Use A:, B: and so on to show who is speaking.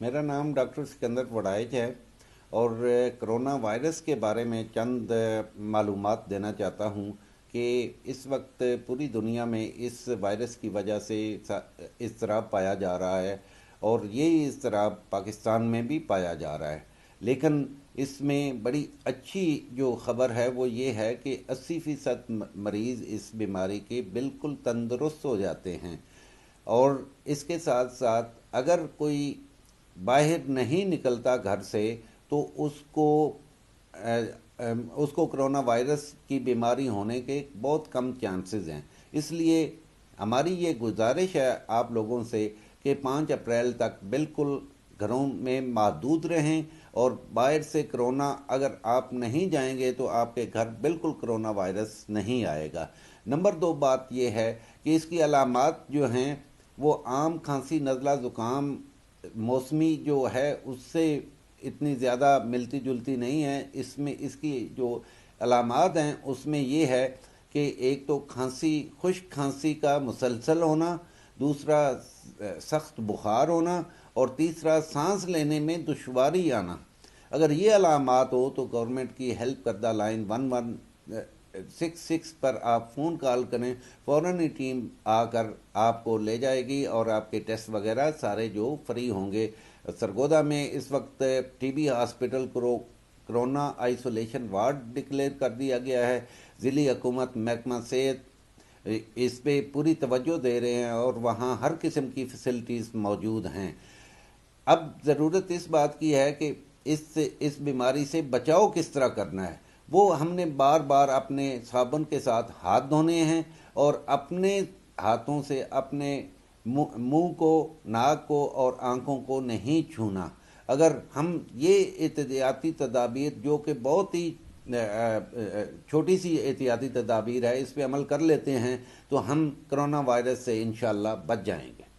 A: मेरा नाम डॉक्टर सिकंदर वड़ाइच है और कोरोना वायरस के बारे में चंद मालूमात देना चाहता हूँ कि इस वक्त पूरी दुनिया में इस वायरस की वजह से इज़्तिराब पाया जा रहा है और ये इज़्तिराब पाकिस्तान में भी पाया जा रहा है। लेकिन इसमें बड़ी अच्छी जो खबर है वो ये है कि 80% मरीज़ इस बीमारी के बिल्कुल तंदुरुस्त हो जाते हैं। और इसके साथ साथ अगर कोई बाहर नहीं निकलता घर से तो उसको कोरोना वायरस की बीमारी होने के बहुत कम चांसेस हैं। इसलिए हमारी ये गुजारिश है आप लोगों से कि 5 अप्रैल तक बिल्कुल घरों में महदूद रहें और बाहर से कोरोना अगर आप नहीं जाएंगे तो आपके घर बिल्कुल कोरोना वायरस नहीं आएगा। नंबर 2 बात यह है कि इसकी अलामात जो हैं वो आम खांसी नज़ला ज़ुकाम मौसमी जो है उससे इतनी ज़्यादा मिलती जुलती नहीं है। इसमें इसकी जो अलामात हैं उसमें ये है कि एक तो खांसी, खुश्क खांसी का मुसलसल होना, दूसरा सख्त बुखार होना और तीसरा सांस लेने में दुश्वारी आना। अगर ये अलामात हो तो गवर्नमेंट की हेल्प करदा लाइन 1166 पर आप फ़ोन कॉल करें, फ़ौरन ही टीम आकर आपको ले जाएगी और आपके टेस्ट वगैरह सारे जो फ्री होंगे। सरगोदा में इस वक्त टीबी हॉस्पिटल को कोरोना आइसोलेशन वार्ड डिक्लेयर कर दिया गया है। ज़िली हुकूमत महकमा सेहत इस पे पूरी तवज्जो दे रहे हैं और वहाँ हर किस्म की फैसिलिटीज़ मौजूद हैं। अब ज़रूरत इस बात की है कि इस बीमारी से बचाव किस तरह करना है। वो हमने बार बार अपने साबुन के साथ हाथ धोने हैं और अपने हाथों से अपने मुंह को, नाक को और आंखों को नहीं छूना। अगर हम ये एहतियाती तदाबीर जो कि बहुत ही छोटी सी एहतियाती तदाबीर है इस पे अमल कर लेते हैं तो हम कोरोना वायरस से इंशाल्लाह बच जाएंगे।